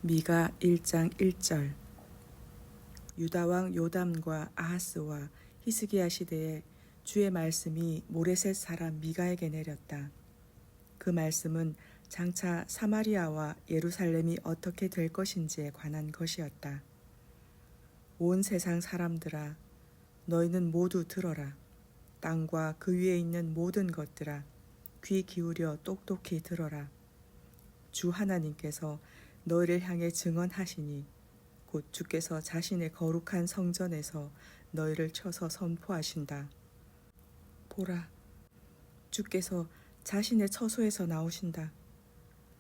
미가 1장 1절. 유다 왕 요담과 아하스와 히스기야 시대에 주의 말씀이 모레셋 사람 미가에게 내렸다. 그 말씀은 장차 사마리아와 예루살렘이 어떻게 될 것인지에 관한 것이었다. 온 세상 사람들아, 너희는 모두 들어라. 땅과 그 위에 있는 모든 것들아, 귀 기울여 똑똑히 들어라. 주 하나님께서 너희를 향해 증언하시니 곧 주께서 자신의 거룩한 성전에서 너희를 쳐서 선포하신다. 보라, 주께서 자신의 처소에서 나오신다.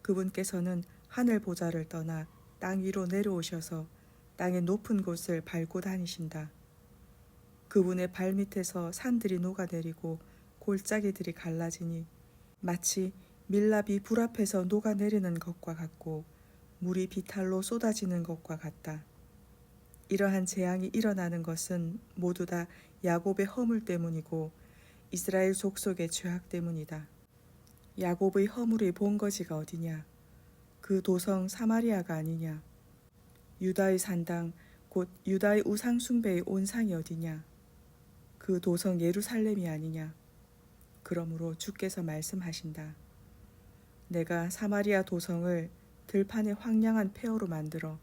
그분께서는 하늘 보좌를 떠나 땅 위로 내려오셔서 땅의 높은 곳을 밟고 다니신다. 그분의 발밑에서 산들이 녹아내리고 골짜기들이 갈라지니 마치 밀랍이 불 앞에서 녹아내리는 것과 같고 물이 비탈로 쏟아지는 것과 같다. 이러한 재앙이 일어나는 것은 모두 다 야곱의 허물 때문이고 이스라엘 족속의 죄악 때문이다. 야곱의 허물의 본거지가 어디냐? 그 도성 사마리아가 아니냐? 유다의 산당 곧 유다의 우상 숭배의 온상이 어디냐? 그 도성 예루살렘이 아니냐? 그러므로 주께서 말씀하신다. 내가 사마리아 도성을 들판의 황량한 폐허로 만들어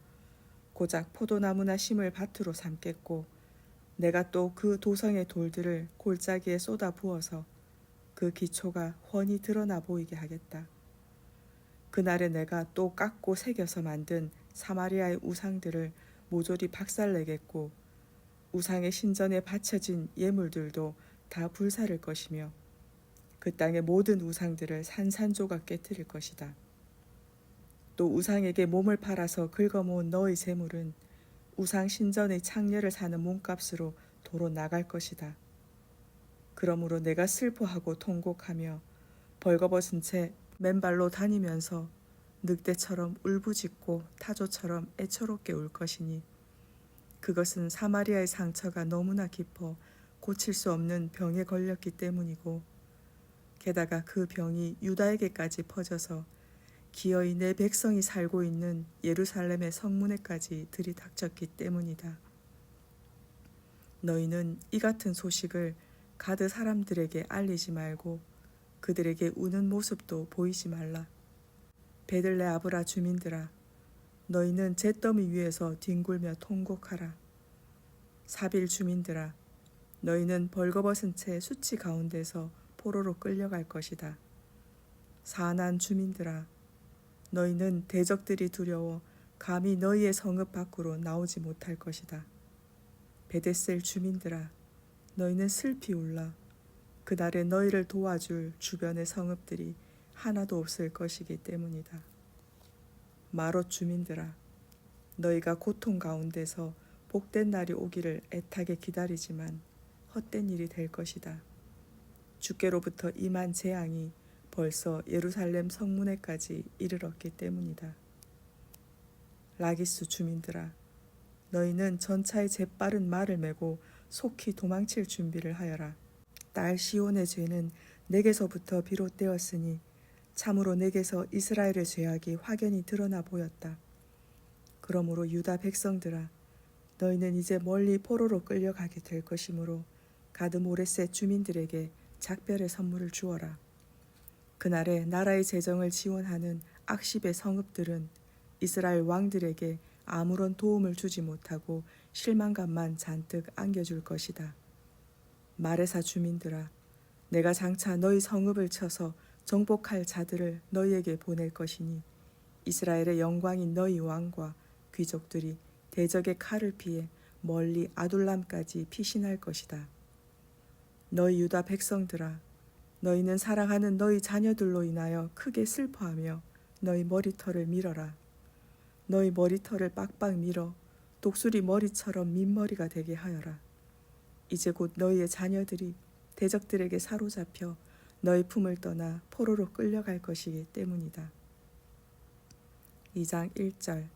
고작 포도나무나 심을 밭으로 삼겠고 내가 또 그 도성의 돌들을 골짜기에 쏟아 부어서 그 기초가 훤히 드러나 보이게 하겠다. 그날에 내가 또 깎고 새겨서 만든 사마리아의 우상들을 모조리 박살내겠고 우상의 신전에 바쳐진 예물들도 다 불사를 것이며 그 땅의 모든 우상들을 산산조각 깨뜨릴 것이다. 또 우상에게 몸을 팔아서 긁어모은 너의 재물은 우상 신전의 창녀를 사는 몸값으로 도로 나갈 것이다. 그러므로 내가 슬퍼하고 통곡하며 벌거벗은 채 맨발로 다니면서 늑대처럼 울부짖고 타조처럼 애처롭게 울 것이니 그것은 사마리아의 상처가 너무나 깊어 고칠 수 없는 병에 걸렸기 때문이고 게다가 그 병이 유다에게까지 퍼져서 기어이 내 백성이 살고 있는 예루살렘의 성문에까지 들이닥쳤기 때문이다. 너희는 이 같은 소식을 가드 사람들에게 알리지 말고 그들에게 우는 모습도 보이지 말라. 베들레 아브라 주민들아, 너희는 잿더미 위에서 뒹굴며 통곡하라. 사빌 주민들아, 너희는 벌거벗은 채 수치 가운데서 포로로 끌려갈 것이다. 사난 주민들아, 너희는 대적들이 두려워 감히 너희의 성읍 밖으로 나오지 못할 것이다. 베데셀 주민들아, 너희는 슬피 울라. 그날에 너희를 도와줄 주변의 성읍들이 하나도 없을 것이기 때문이다. 마롯 주민들아, 너희가 고통 가운데서 복된 날이 오기를 애타게 기다리지만 헛된 일이 될 것이다. 주께로부터 임한 재앙이 벌써 예루살렘 성문에까지 이르렀기 때문이다. 라기스 주민들아, 너희는 전차에 재빠른 말을 메고 속히 도망칠 준비를 하여라. 딸 시온의 죄는 내게서부터 비롯되었으니 참으로 내게서 이스라엘의 죄악이 확연히 드러나 보였다. 그러므로 유다 백성들아, 너희는 이제 멀리 포로로 끌려가게 될 것이므로 가드 모레셋 주민들에게 작별의 선물을 주어라. 그날에 나라의 재정을 지원하는 악십의 성읍들은 이스라엘 왕들에게 아무런 도움을 주지 못하고 실망감만 잔뜩 안겨줄 것이다. 마레사 주민들아, 내가 장차 너희 성읍을 쳐서 정복할 자들을 너희에게 보낼 것이니 이스라엘의 영광인 너희 왕과 귀족들이 대적의 칼을 피해 멀리 아둘람까지 피신할 것이다. 너희 유다 백성들아, 너희는 사랑하는 너희 자녀들로 인하여 크게 슬퍼하며 너희 머리털을 밀어라. 너희 머리털을 빡빡 밀어 독수리 머리처럼 민머리가 되게 하여라. 이제 곧 너희의 자녀들이 대적들에게 사로잡혀 너희 품을 떠나 포로로 끌려갈 것이기 때문이다. 2장 1절.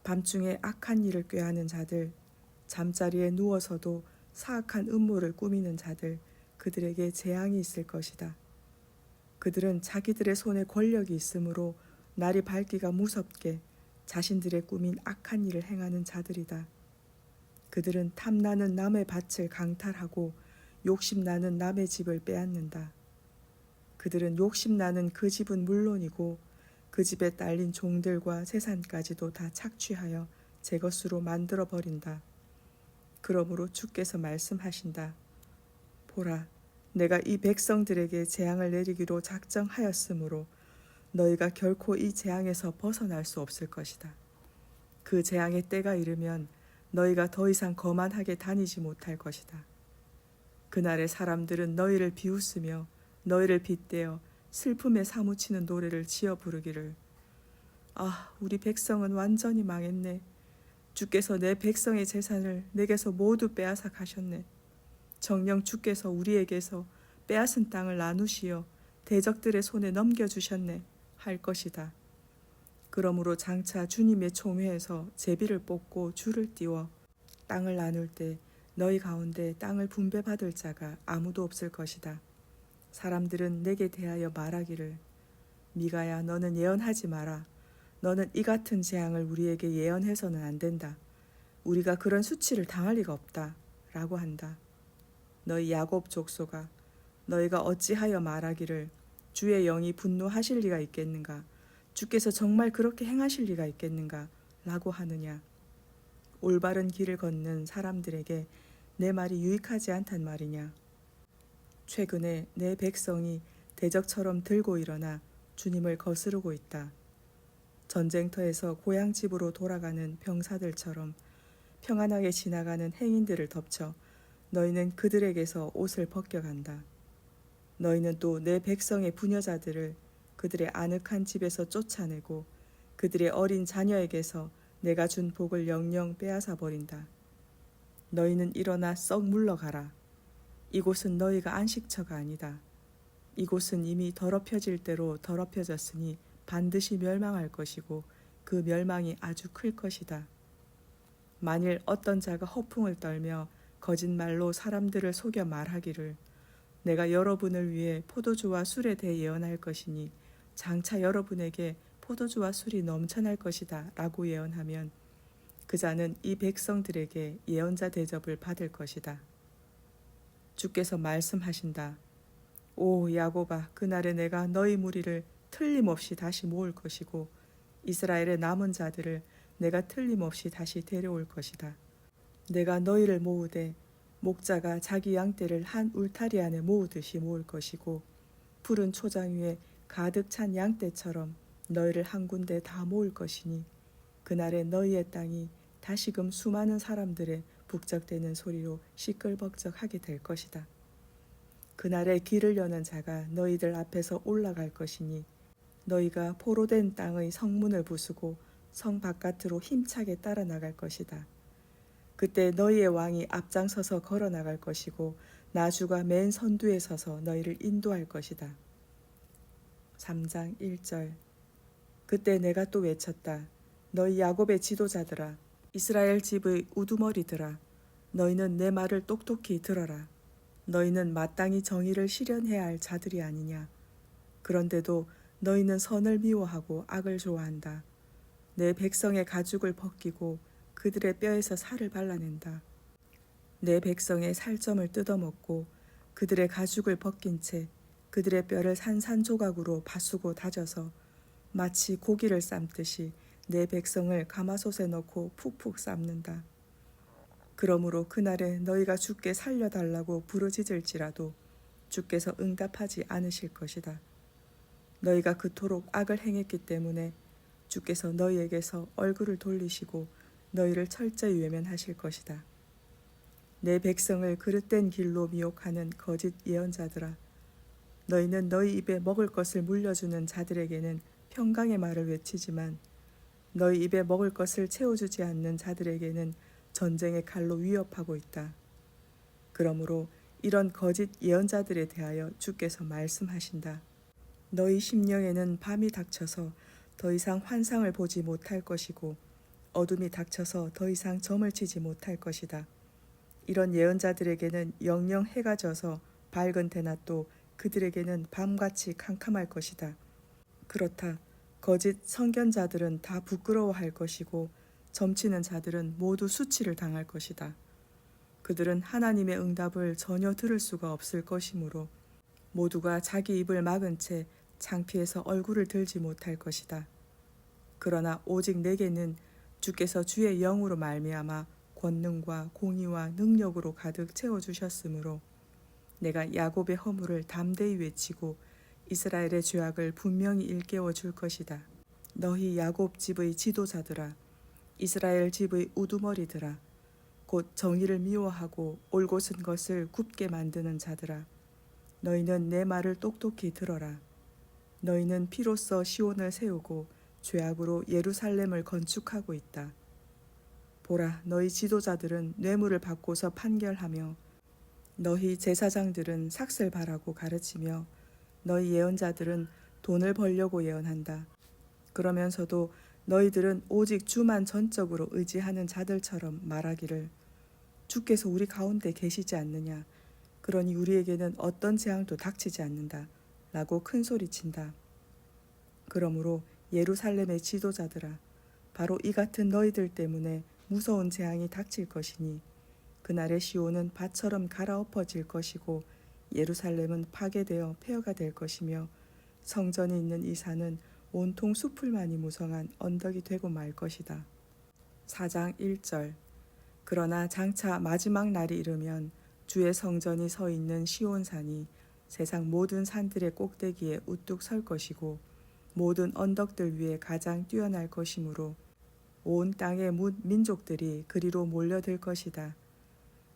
밤중에 악한 일을 꾀하는 자들, 잠자리에 누워서도 사악한 음모를 꾸미는 자들, 그들에게 재앙이 있을 것이다. 그들은 자기들의 손에 권력이 있으므로 날이 밝기가 무섭게 자신들의 꾸민 악한 일을 행하는 자들이다. 그들은 탐나는 남의 밭을 강탈하고 욕심나는 남의 집을 빼앗는다. 그들은 욕심나는 그 집은 물론이고 그 집에 딸린 종들과 재산까지도 다 착취하여 제 것으로 만들어버린다. 그러므로 주께서 말씀하신다. 보라, 내가 이 백성들에게 재앙을 내리기로 작정하였으므로 너희가 결코 이 재앙에서 벗어날 수 없을 것이다. 그 재앙의 때가 이르면 너희가 더 이상 거만하게 다니지 못할 것이다. 그날의 사람들은 너희를 비웃으며 너희를 빗대어 슬픔에 사무치는 노래를 지어 부르기를 아, 우리 백성은 완전히 망했네. 주께서 내 백성의 재산을 내게서 모두 빼앗아 가셨네. 정녕 주께서 우리에게서 빼앗은 땅을 나누시어 대적들의 손에 넘겨주셨네 할 것이다. 그러므로 장차 주님의 총회에서 제비를 뽑고 줄을 띄워 땅을 나눌 때 너희 가운데 땅을 분배받을 자가 아무도 없을 것이다. 사람들은 내게 대하여 말하기를 미가야, 너는 예언하지 마라. 너는 이 같은 재앙을 우리에게 예언해서는 안 된다. 우리가 그런 수치를 당할 리가 없다. 라고 한다. 너희 야곱 족속아, 너희가 어찌하여 말하기를 주의 영이 분노하실 리가 있겠는가? 주께서 정말 그렇게 행하실 리가 있겠는가? 라고 하느냐? 올바른 길을 걷는 사람들에게 내 말이 유익하지 않단 말이냐? 최근에 내 백성이 대적처럼 들고 일어나 주님을 거스르고 있다. 전쟁터에서 고향집으로 돌아가는 병사들처럼 평안하게 지나가는 행인들을 덮쳐 너희는 그들에게서 옷을 벗겨간다. 너희는 또 내 백성의 부녀자들을 그들의 아늑한 집에서 쫓아내고 그들의 어린 자녀에게서 내가 준 복을 영영 빼앗아 버린다. 너희는 일어나 썩 물러가라. 이곳은 너희가 안식처가 아니다. 이곳은 이미 더럽혀질 대로 더럽혀졌으니 반드시 멸망할 것이고 그 멸망이 아주 클 것이다. 만일 어떤 자가 허풍을 떨며 거짓말로 사람들을 속여 말하기를 내가 여러분을 위해 포도주와 술에 대해 예언할 것이니 장차 여러분에게 포도주와 술이 넘쳐날 것이다 라고 예언하면 그 자는 이 백성들에게 예언자 대접을 받을 것이다. 주께서 말씀하신다. 오 야곱아, 그날에 내가 너희 무리를 틀림없이 다시 모을 것이고 이스라엘의 남은 자들을 내가 틀림없이 다시 데려올 것이다. 내가 너희를 모으되 목자가 자기 양떼를 한 울타리 안에 모으듯이 모을 것이고 푸른 초장 위에 가득 찬 양떼처럼 너희를 한 군데 다 모을 것이니 그날에 너희의 땅이 다시금 수많은 사람들의 북적대는 소리로 시끌벅적하게 될 것이다. 그날에 길을 여는 자가 너희들 앞에서 올라갈 것이니 너희가 포로된 땅의 성문을 부수고 성 바깥으로 힘차게 따라 나갈 것이다. 그때 너희의 왕이 앞장서서 걸어 나갈 것이고 나주가 맨 선두에 서서 너희를 인도할 것이다. 3장 1절. 그때 내가 또 외쳤다. 너희 야곱의 지도자들아, 이스라엘 집의 우두머리들아, 너희는 내 말을 똑똑히 들어라. 너희는 마땅히 정의를 실현해야 할 자들이 아니냐. 그런데도 너희는 선을 미워하고 악을 좋아한다. 내 백성의 가죽을 벗기고 그들의 뼈에서 살을 발라낸다. 내 백성의 살점을 뜯어먹고 그들의 가죽을 벗긴 채 그들의 뼈를 산산조각으로 바수고 다져서 마치 고기를 삶듯이 내 백성을 가마솥에 넣고 푹푹 삶는다. 그러므로 그날에 너희가 주께 살려달라고 부르짖을지라도 주께서 응답하지 않으실 것이다. 너희가 그토록 악을 행했기 때문에 주께서 너희에게서 얼굴을 돌리시고 너희를 철저히 외면하실 것이다. 내 백성을 그릇된 길로 미혹하는 거짓 예언자들아, 너희는 너희 입에 먹을 것을 물려주는 자들에게는 평강의 말을 외치지만 너희 입에 먹을 것을 채워주지 않는 자들에게는 전쟁의 칼로 위협하고 있다. 그러므로 이런 거짓 예언자들에 대하여 주께서 말씀하신다. 너희 심령에는 밤이 닥쳐서 더 이상 환상을 보지 못할 것이고 어둠이 닥쳐서 더 이상 점을 치지 못할 것이다. 이런 예언자들에게는 영영 해가 져서 밝은 대낮도 그들에게는 밤같이 캄캄할 것이다. 그렇다. 거짓 선견자들은 다 부끄러워할 것이고 점치는 자들은 모두 수치를 당할 것이다. 그들은 하나님의 응답을 전혀 들을 수가 없을 것이므로 모두가 자기 입을 막은 채 창피해서 얼굴을 들지 못할 것이다. 그러나 오직 내게는 주께서 주의 영으로 말미암아 권능과 공의와 능력으로 가득 채워주셨으므로 내가 야곱의 허물을 담대히 외치고 이스라엘의 죄악을 분명히 일깨워 줄 것이다. 너희 야곱 집의 지도자들아, 이스라엘 집의 우두머리들아, 곧 정의를 미워하고 올곧은 것을 굽게 만드는 자들아, 너희는 내 말을 똑똑히 들어라. 너희는 피로써 시온을 세우고 죄악으로 예루살렘을 건축하고 있다. 보라, 너희 지도자들은 뇌물을 받고서 판결하며 너희 제사장들은 삭슬 바라고 가르치며 너희 예언자들은 돈을 벌려고 예언한다. 그러면서도 너희들은 오직 주만 전적으로 의지하는 자들처럼 말하기를 주께서 우리 가운데 계시지 않느냐. 그러니 우리에게는 어떤 재앙도 닥치지 않는다. 라고 큰 소리친다. 그러므로 예루살렘의 지도자들아, 바로 이 같은 너희들 때문에 무서운 재앙이 닥칠 것이니 그날의 시온은 밭처럼 갈아엎어질 것이고 예루살렘은 파괴되어 폐허가 될 것이며 성전이 있는 이 산은 온통 숲을만이 무성한 언덕이 되고 말 것이다. 4장 1절. 그러나 장차 마지막 날이 이르면 주의 성전이 서 있는 시온산이 세상 모든 산들의 꼭대기에 우뚝 설 것이고 모든 언덕들 위에 가장 뛰어날 것이므로 온 땅의 민족들이 그리로 몰려들 것이다.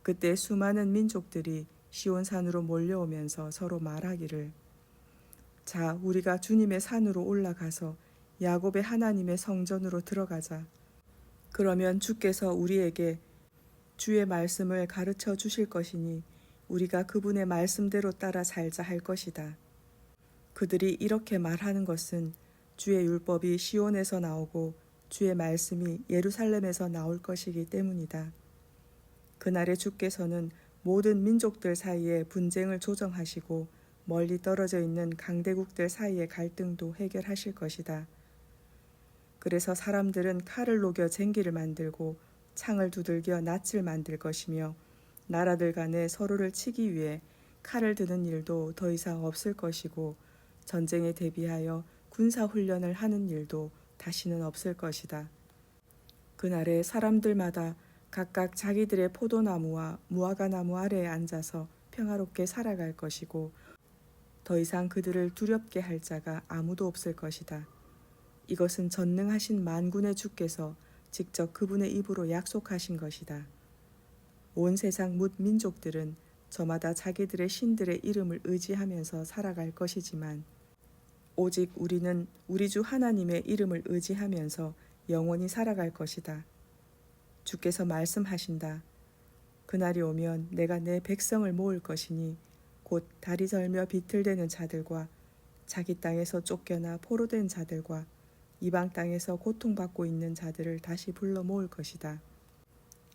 그때 수많은 민족들이 시온산으로 몰려오면서 서로 말하기를 자, 우리가 주님의 산으로 올라가서 야곱의 하나님의 성전으로 들어가자. 그러면 주께서 우리에게 주의 말씀을 가르쳐 주실 것이니 우리가 그분의 말씀대로 따라 살자 할 것이다. 그들이 이렇게 말하는 것은 주의 율법이 시온에서 나오고 주의 말씀이 예루살렘에서 나올 것이기 때문이다. 그날에 주께서는 모든 민족들 사이에 분쟁을 조정하시고 멀리 떨어져 있는 강대국들 사이의 갈등도 해결하실 것이다. 그래서 사람들은 칼을 녹여 쟁기를 만들고 창을 두들겨 낫을 만들 것이며 나라들 간에 서로를 치기 위해 칼을 드는 일도 더 이상 없을 것이고 전쟁에 대비하여 군사훈련을 하는 일도 다시는 없을 것이다. 그날에 사람들마다 각각 자기들의 포도나무와 무화과나무 아래에 앉아서 평화롭게 살아갈 것이고 더 이상 그들을 두렵게 할 자가 아무도 없을 것이다. 이것은 전능하신 만군의 주께서 직접 그분의 입으로 약속하신 것이다. 온 세상 뭇 민족들은 저마다 자기들의 신들의 이름을 의지하면서 살아갈 것이지만 오직 우리는 우리 주 하나님의 이름을 의지하면서 영원히 살아갈 것이다. 주께서 말씀하신다. 그날이 오면 내가 내 백성을 모을 것이니 곧 다리 절며 비틀대는 자들과 자기 땅에서 쫓겨나 포로된 자들과 이방 땅에서 고통받고 있는 자들을 다시 불러 모을 것이다.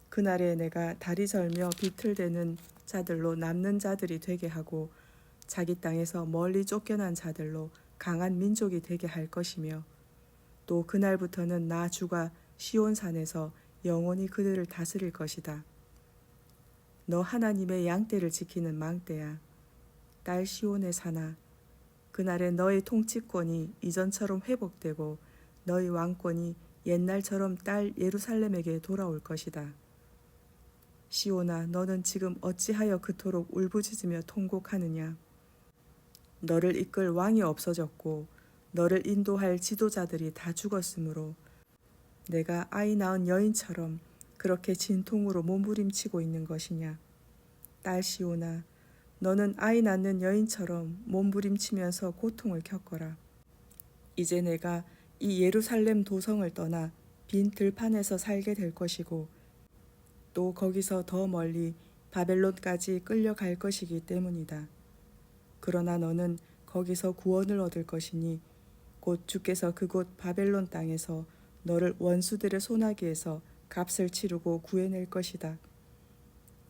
그날에 내가 다리 절며 비틀대는 자들로 남는 자들이 되게 하고 자기 땅에서 멀리 쫓겨난 자들로 강한 민족이 되게 할 것이며 또 그날부터는 나 주가 시온산에서 영원히 그들을 다스릴 것이다. 너 하나님의 양떼를 지키는 망대야. 딸 시온의 산아, 그날에 너의 통치권이 이전처럼 회복되고 너희 왕권이 옛날처럼 딸 예루살렘에게 돌아올 것이다. 시온아, 너는 지금 어찌하여 그토록 울부짖으며 통곡하느냐? 너를 이끌 왕이 없어졌고 너를 인도할 지도자들이 다 죽었으므로 내가 아이 낳은 여인처럼 그렇게 진통으로 몸부림치고 있는 것이냐? 딸 시온아, 너는 아이 낳는 여인처럼 몸부림치면서 고통을 겪어라. 이제 내가 이 예루살렘 도성을 떠나 빈 들판에서 살게 될 것이고 또 거기서 더 멀리 바벨론까지 끌려갈 것이기 때문이다. 그러나 너는 거기서 구원을 얻을 것이니 곧 주께서 그곳 바벨론 땅에서 너를 원수들의 손아귀에서 값을 치르고 구해낼 것이다.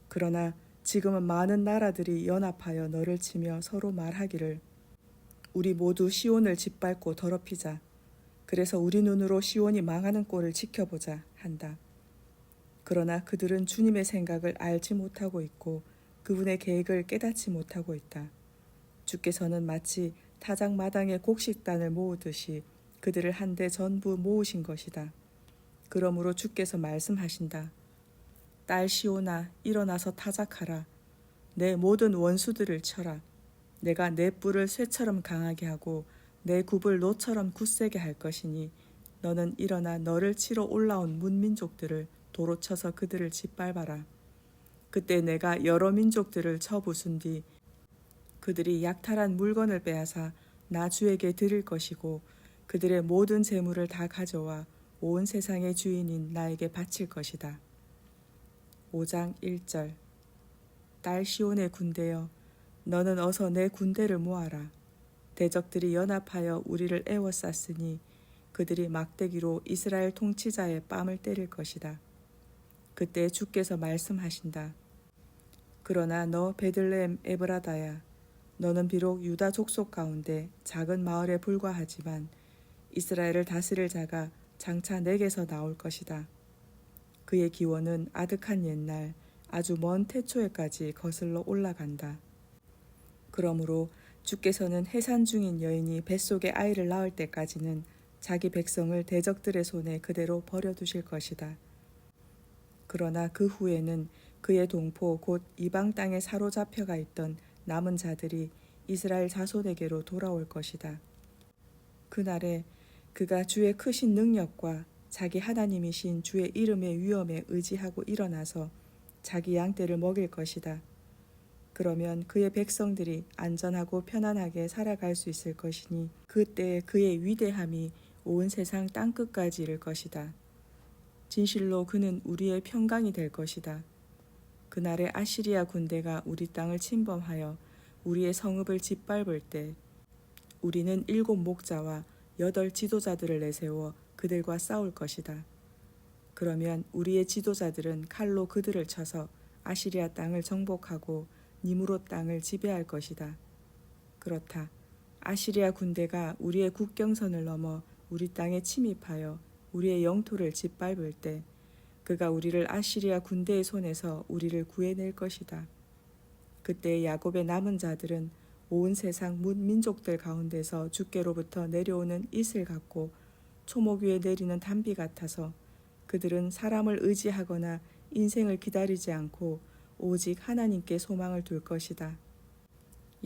그러나 지금은 많은 나라들이 연합하여 너를 치며 서로 말하기를 우리 모두 시온을 짓밟고 더럽히자. 그래서 우리 눈으로 시온이 망하는 꼴을 지켜보자 한다. 그러나 그들은 주님의 생각을 알지 못하고 있고 그분의 계획을 깨닫지 못하고 있다. 주께서는 마치 타작마당에 곡식단을 모으듯이 그들을 한데 전부 모으신 것이다. 그러므로 주께서 말씀하신다. 딸 시온아, 일어나서 타작하라. 내 모든 원수들을 쳐라. 내가 내 뿔을 쇠처럼 강하게 하고 내 굽을 노처럼 굳세게 할 것이니 너는 일어나 너를 치러 올라온 문민족들을 도로 쳐서 그들을 짓밟아라. 그때 내가 여러 민족들을 쳐 부순 뒤 그들이 약탈한 물건을 빼앗아 나 주에게 드릴 것이고 그들의 모든 재물을 다 가져와 온 세상의 주인인 나에게 바칠 것이다. 5장 1절. 딸 시온의 군대여, 너는 어서 내 군대를 모아라. 대적들이 연합하여 우리를 애워쌌으니 그들이 막대기로 이스라엘 통치자의 뺨을 때릴 것이다. 그때 주께서 말씀하신다. 그러나 너 베들레헴 에브라다야, 너는 비록 유다 족속 가운데 작은 마을에 불과하지만 이스라엘을 다스릴 자가 장차 내게서 나올 것이다. 그의 기원은 아득한 옛날 아주 먼 태초에까지 거슬러 올라간다. 그러므로 주께서는 해산 중인 여인이 뱃속에 아이를 낳을 때까지는 자기 백성을 대적들의 손에 그대로 버려두실 것이다. 그러나 그 후에는 그의 동포 곧 이방 땅에 사로잡혀가 있던 남은 자들이 이스라엘 자손에게로 돌아올 것이다. 그날에 그가 주의 크신 능력과 자기 하나님이신 주의 이름의 위엄에 의지하고 일어나서 자기 양떼를 먹일 것이다. 그러면 그의 백성들이 안전하고 편안하게 살아갈 수 있을 것이니 그때 그의 위대함이 온 세상 땅끝까지 이를 것이다. 진실로 그는 우리의 평강이 될 것이다. 그날에 아시리아 군대가 우리 땅을 침범하여 우리의 성읍을 짓밟을 때 우리는 7 목자와 8 지도자들을 내세워 그들과 싸울 것이다. 그러면 우리의 지도자들은 칼로 그들을 쳐서 아시리아 땅을 정복하고 니무롯 땅을 지배할 것이다. 그렇다. 아시리아 군대가 우리의 국경선을 넘어 우리 땅에 침입하여 우리의 영토를 짓밟을 때 그가 우리를 아시리아 군대의 손에서 우리를 구해낼 것이다. 그때 야곱의 남은 자들은 온 세상 민족들 가운데서 주께로부터 내려오는 이슬 같고 초목 위에 내리는 단비 같아서 그들은 사람을 의지하거나 인생을 기다리지 않고 오직 하나님께 소망을 둘 것이다.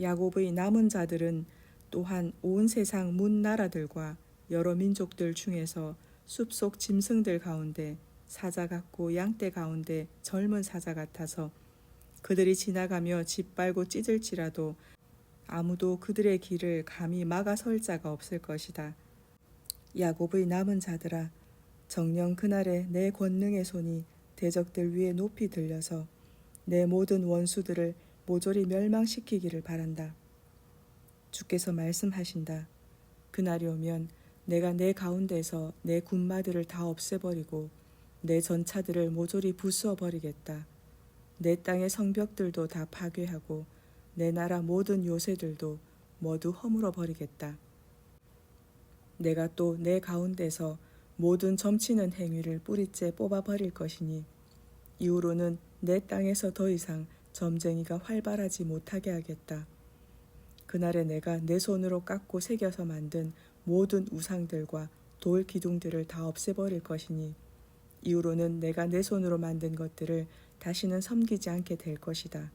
야곱의 남은 자들은 또한 온 세상 문 나라들과 여러 민족들 중에서 숲속 짐승들 가운데 사자 같고 양떼 가운데 젊은 사자 같아서 그들이 지나가며 짓밟고 찢을지라도 아무도 그들의 길을 감히 막아설 자가 없을 것이다. 야곱의 남은 자들아, 정녕 그날에 내 권능의 손이 대적들 위에 높이 들려서 내 모든 원수들을 모조리 멸망시키기를 바란다. 주께서 말씀하신다. 그날이 오면 내가 내 가운데서 내 군마들을 다 없애버리고 내 전차들을 모조리 부수어 버리겠다. 내 땅의 성벽들도 다 파괴하고 내 나라 모든 요새들도 모두 허물어 버리겠다. 내가 또 내 가운데서 모든 점치는 행위를 뿌리째 뽑아 버릴 것이니 이후로는 내 땅에서 더 이상 점쟁이가 활발하지 못하게 하겠다. 그날에 내가 내 손으로 깎고 새겨서 만든 모든 우상들과 돌 기둥들을 다 없애버릴 것이니 이후로는 내가 내 손으로 만든 것들을 다시는 섬기지 않게 될 것이다.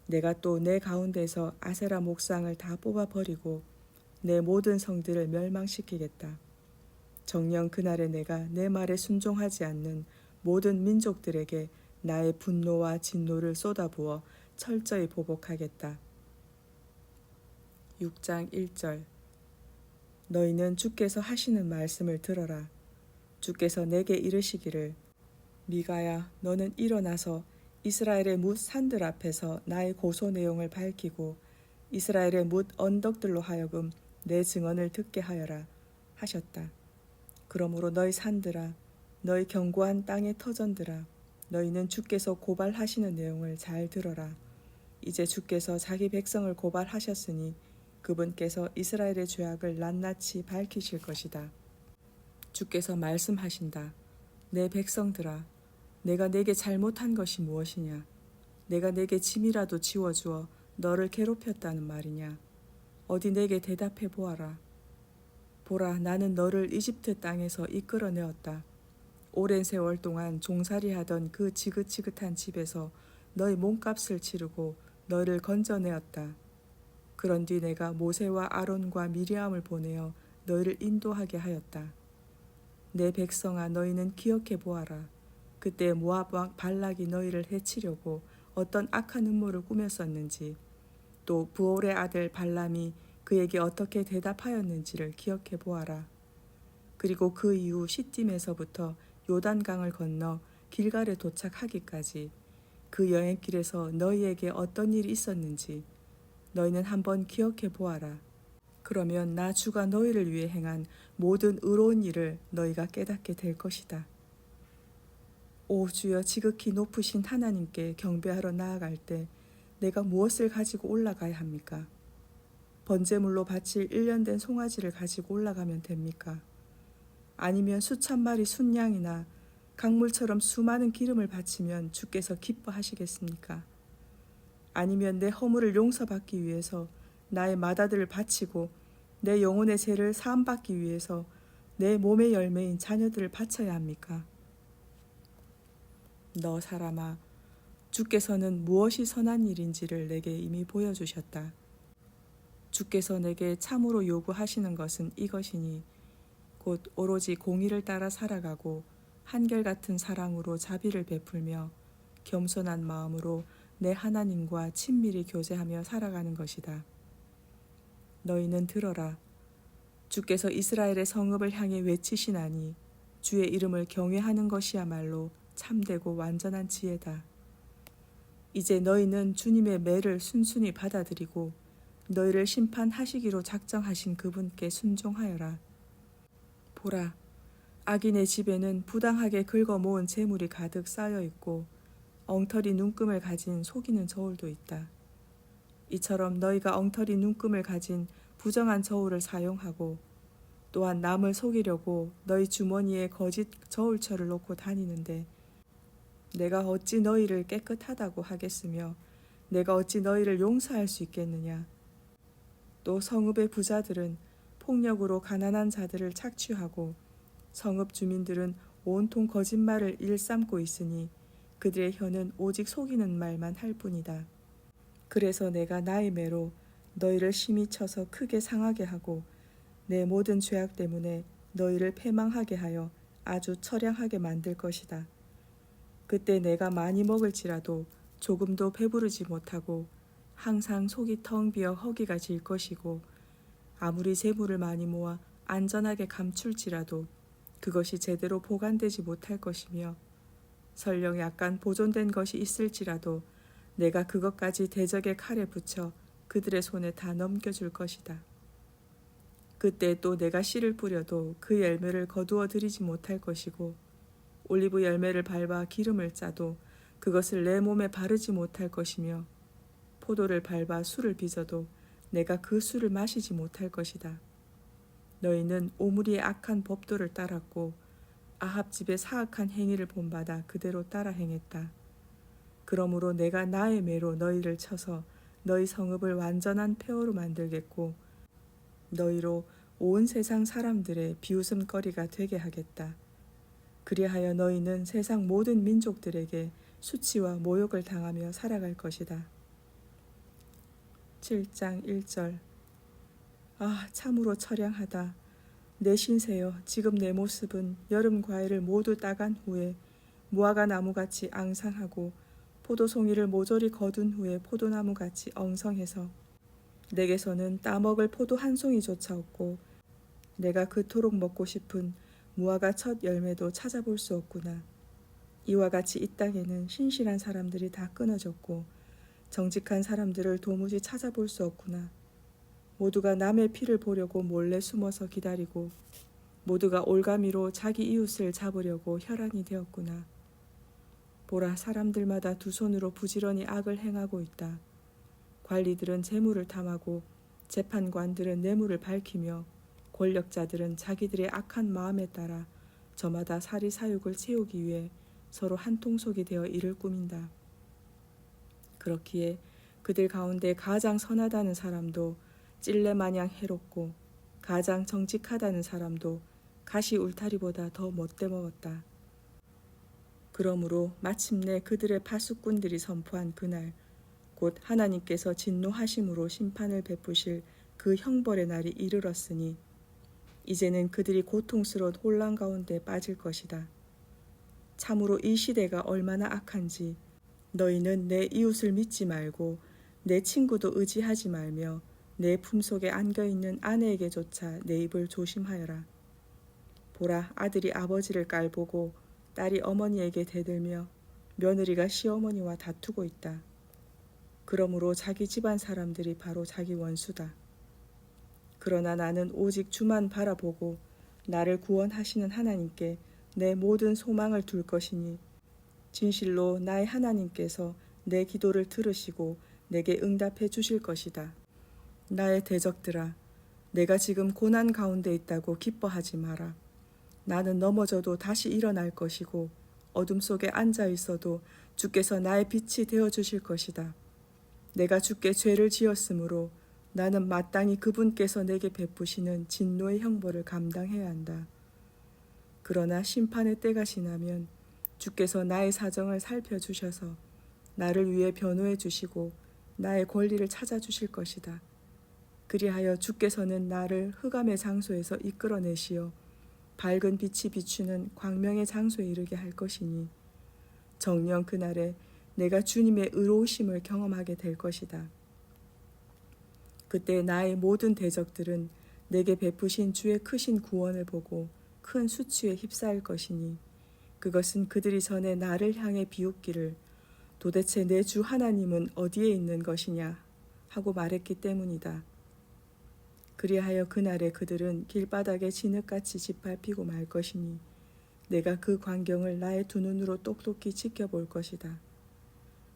내가 또 내 가운데서 아세라 목상을 다 뽑아버리고 내 모든 성들을 멸망시키겠다. 정녕 그날에 내가 내 말에 순종하지 않는 모든 민족들에게 나의 분노와 진노를 쏟아부어 철저히 보복하겠다. 6장 1절. 너희는 주께서 하시는 말씀을 들어라. 주께서 내게 이르시기를 미가야 너는 일어나서 이스라엘의 뭇 산들 앞에서 나의 고소 내용을 밝히고 이스라엘의 뭇 언덕들로 하여금 내 증언을 듣게 하여라 하셨다. 그러므로 너희 산들아 너희 견고한 땅의 터전들아 너희는 주께서 고발하시는 내용을 잘 들어라. 이제 주께서 자기 백성을 고발하셨으니 그분께서 이스라엘의 죄악을 낱낱이 밝히실 것이다. 주께서 말씀하신다. 내 백성들아, 내가 내게 잘못한 것이 무엇이냐? 내가 내게 짐이라도 지워주어 너를 괴롭혔다는 말이냐? 어디 내게 대답해 보아라. 보라, 나는 너를 이집트 땅에서 이끌어내었다. 오랜 세월 동안 종살이하던 그 지긋지긋한 집에서 너의 몸값을 치르고 너를 건져내었다. 그런 뒤 내가 모세와 아론과 미리암을 보내어 너희를 인도하게 하였다. 내 백성아, 너희는 기억해 보아라. 그때 모압 왕 발락이 너희를 해치려고 어떤 악한 음모를 꾸몄었는지, 또 부올의 아들 발람이 그에게 어떻게 대답하였는지를 기억해 보아라. 그리고 그 이후 시딤에서부터 요단강을 건너 길갈에 도착하기까지 그 여행길에서 너희에게 어떤 일이 있었는지 너희는 한번 기억해 보아라. 그러면 나 주가 너희를 위해 행한 모든 의로운 일을 너희가 깨닫게 될 것이다. 오 주여, 지극히 높으신 하나님께 경배하러 나아갈 때 내가 무엇을 가지고 올라가야 합니까? 번제물로 바칠 1년 된 송아지를 가지고 올라가면 됩니까? 아니면 수천 마리 순양이나 강물처럼 수많은 기름을 바치면 주께서 기뻐하시겠습니까? 아니면 내 허물을 용서받기 위해서 나의 맏아들을 바치고 내 영혼의 죄를 사함받기 위해서 내 몸의 열매인 자녀들을 바쳐야 합니까? 너 사람아, 주께서는 무엇이 선한 일인지를 내게 이미 보여주셨다. 주께서 내게 참으로 요구하시는 것은 이것이니 곧 오로지 공의를 따라 살아가고 한결같은 사랑으로 자비를 베풀며 겸손한 마음으로 내 하나님과 친밀히 교제하며 살아가는 것이다. 너희는 들어라. 주께서 이스라엘의 성읍을 향해 외치시나니 주의 이름을 경외하는 것이야말로 참되고 완전한 지혜다. 이제 너희는 주님의 매를 순순히 받아들이고 너희를 심판하시기로 작정하신 그분께 순종하여라. 보라, 악인의 집에는 부당하게 긁어 모은 재물이 가득 쌓여 있고 엉터리 눈금을 가진 속이는 저울도 있다. 이처럼 너희가 엉터리 눈금을 가진 부정한 저울을 사용하고 또한 남을 속이려고 너희 주머니에 거짓 저울처를 놓고 다니는데 내가 어찌 너희를 깨끗하다고 하겠으며 내가 어찌 너희를 용서할 수 있겠느냐? 또 성읍의 부자들은 폭력으로 가난한 자들을 착취하고 성읍 주민들은 온통 거짓말을 일삼고 있으니 그들의 혀는 오직 속이는 말만 할 뿐이다. 그래서 내가 나의 매로 너희를 심히 쳐서 크게 상하게 하고 내 모든 죄악 때문에 너희를 패망하게 하여 아주 처량하게 만들 것이다. 그때 내가 많이 먹을지라도 조금도 배부르지 못하고 항상 속이 텅 비어 허기가 질 것이고 아무리 재물을 많이 모아 안전하게 감출지라도 그것이 제대로 보관되지 못할 것이며 설령 약간 보존된 것이 있을지라도 내가 그것까지 대적의 칼에 붙여 그들의 손에 다 넘겨줄 것이다. 그때 또 내가 씨를 뿌려도 그 열매를 거두어 들이지 못할 것이고 올리브 열매를 밟아 기름을 짜도 그것을 내 몸에 바르지 못할 것이며 포도를 밟아 술을 빚어도 내가 그 술을 마시지 못할 것이다. 너희는 오므리의 악한 법도를 따랐고 아합 집의 사악한 행위를 본받아 그대로 따라 행했다. 그러므로 내가 나의 매로 너희를 쳐서 너희 성읍을 완전한 폐허로 만들겠고 너희로 온 세상 사람들의 비웃음거리가 되게 하겠다. 그리하여 너희는 세상 모든 민족들에게 수치와 모욕을 당하며 살아갈 것이다. 7장 1절. 아, 참으로 처량하다. 내 신세여, 지금 내 모습은 여름 과일을 모두 따간 후에 무화과 나무같이 앙상하고 포도송이를 모조리 거둔 후에 포도나무같이 엉성해서 내게서는 따먹을 포도 한 송이조차 없고 내가 그토록 먹고 싶은 무화과 첫 열매도 찾아볼 수 없구나. 이와 같이 이 땅에는 신실한 사람들이 다 끊어졌고 정직한 사람들을 도무지 찾아볼 수 없구나. 모두가 남의 피를 보려고 몰래 숨어서 기다리고 모두가 올가미로 자기 이웃을 잡으려고 혈안이 되었구나. 보라, 사람들마다 두 손으로 부지런히 악을 행하고 있다. 관리들은 재물을 탐하고 재판관들은 뇌물을 밝히며 권력자들은 자기들의 악한 마음에 따라 저마다 사리사욕을 채우기 위해 서로 한통속이 되어 일을 꾸민다. 그렇기에 그들 가운데 가장 선하다는 사람도 찔레마냥 해롭고 가장 정직하다는 사람도 가시 울타리보다 더 못돼 먹었다. 그러므로 마침내 그들의 파수꾼들이 선포한 그날, 곧 하나님께서 진노하심으로 심판을 베푸실 그 형벌의 날이 이르렀으니 이제는 그들이 고통스러운 혼란 가운데 빠질 것이다. 참으로 이 시대가 얼마나 악한지 너희는 내 이웃을 믿지 말고 내 친구도 의지하지 말며 내 품속에 안겨있는 아내에게조차 내 입을 조심하여라. 보라, 아들이 아버지를 깔보고 딸이 어머니에게 대들며 며느리가 시어머니와 다투고 있다. 그러므로 자기 집안 사람들이 바로 자기 원수다. 그러나 나는 오직 주만 바라보고 나를 구원하시는 하나님께 내 모든 소망을 둘 것이니 진실로 나의 하나님께서 내 기도를 들으시고 내게 응답해 주실 것이다. 나의 대적들아, 내가 지금 고난 가운데 있다고 기뻐하지 마라. 나는 넘어져도 다시 일어날 것이고 어둠 속에 앉아 있어도 주께서 나의 빛이 되어 주실 것이다. 내가 주께 죄를 지었으므로 나는 마땅히 그분께서 내게 베푸시는 진노의 형벌을 감당해야 한다. 그러나 심판의 때가 지나면 주께서 나의 사정을 살펴주셔서 나를 위해 변호해 주시고 나의 권리를 찾아주실 것이다. 그리하여 주께서는 나를 흑암의 장소에서 이끌어내시어 밝은 빛이 비추는 광명의 장소에 이르게 할 것이니 정녕 그날에 내가 주님의 의로우심을 경험하게 될 것이다. 그때 나의 모든 대적들은 내게 베푸신 주의 크신 구원을 보고 큰 수치에 휩싸일 것이니 그것은 그들이 전에 나를 향해 비웃기를 도대체 내 주 하나님은 어디에 있는 것이냐 하고 말했기 때문이다. 그리하여 그날에 그들은 길바닥에 진흙같이 짓밟히고 말 것이니 내가 그 광경을 나의 두 눈으로 똑똑히 지켜볼 것이다.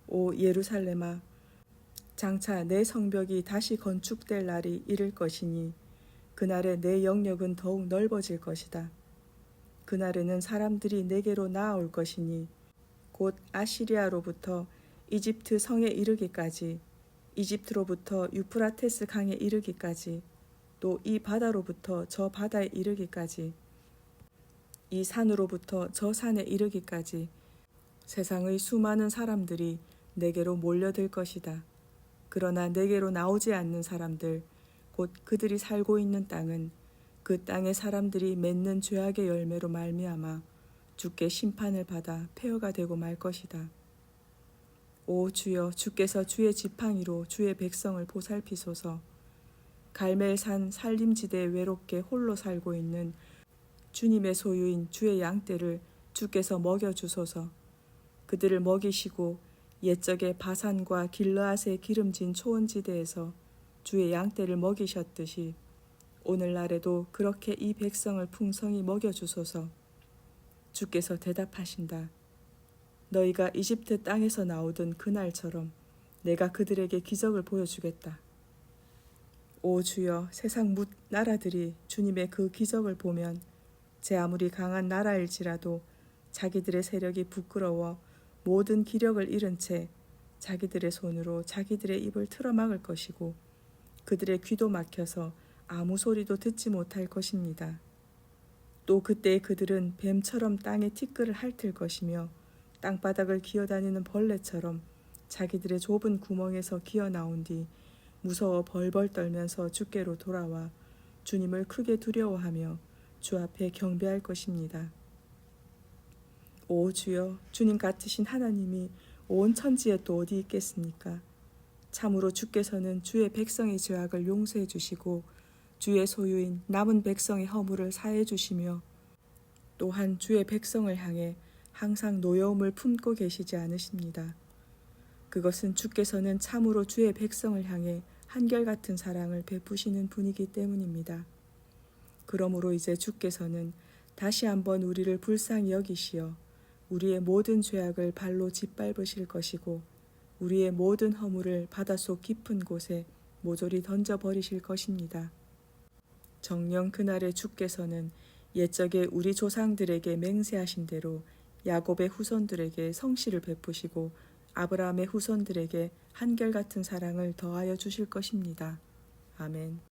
오 예루살렘아, 장차 내 성벽이 다시 건축될 날이 이를 것이니 그날에 내 영역은 더욱 넓어질 것이다. 그날에는 사람들이 내게로 나아올 것이니 곧 아시리아로부터 이집트 성에 이르기까지, 이집트로부터 유프라테스 강에 이르기까지, 또 이 바다로부터 저 바다에 이르기까지, 이 산으로부터 저 산에 이르기까지 세상의 수많은 사람들이 내게로 몰려들 것이다. 그러나 내게로 나오지 않는 사람들, 곧 그들이 살고 있는 땅은 그 땅의 사람들이 맺는 죄악의 열매로 말미암아 주께 심판을 받아 폐허가 되고 말 것이다. 오 주여, 주께서 주의 지팡이로 주의 백성을 보살피소서. 갈멜산 산림지대에 외롭게 홀로 살고 있는 주님의 소유인 주의 양떼를 주께서 먹여주소서. 그들을 먹이시고 옛적에 바산과 길르앗의 기름진 초원지대에서 주의 양떼를 먹이셨듯이 오늘날에도 그렇게 이 백성을 풍성히 먹여주소서. 주께서 대답하신다. 너희가 이집트 땅에서 나오던 그날처럼 내가 그들에게 기적을 보여주겠다. 오 주여, 세상 뭇 나라들이 주님의 그 기적을 보면 제 아무리 강한 나라일지라도 자기들의 세력이 부끄러워 모든 기력을 잃은 채 자기들의 손으로 자기들의 입을 틀어막을 것이고 그들의 귀도 막혀서 아무 소리도 듣지 못할 것입니다. 또 그때 그들은 뱀처럼 땅에 티끌을 핥을 것이며 땅바닥을 기어다니는 벌레처럼 자기들의 좁은 구멍에서 기어 나온 뒤 무서워 벌벌 떨면서 주께로 돌아와 주님을 크게 두려워하며 주 앞에 경배할 것입니다. 오 주여, 주님 같으신 하나님이 온 천지에 또 어디 있겠습니까? 참으로 주께서는 주의 백성의 죄악을 용서해 주시고 주의 소유인 남은 백성의 허물을 사해 주시며 또한 주의 백성을 향해 항상 노여움을 품고 계시지 않으십니다. 그것은 주께서는 참으로 주의 백성을 향해 한결같은 사랑을 베푸시는 분이기 때문입니다. 그러므로 이제 주께서는 다시 한번 우리를 불쌍히 여기시어 우리의 모든 죄악을 발로 짓밟으실 것이고 우리의 모든 허물을 바닷속 깊은 곳에 모조리 던져버리실 것입니다. 정녕 그날에 주께서는 옛적에 우리 조상들에게 맹세하신 대로 야곱의 후손들에게 성실을 베푸시고 아브라함의 후손들에게 한결같은 사랑을 더하여 주실 것입니다. 아멘.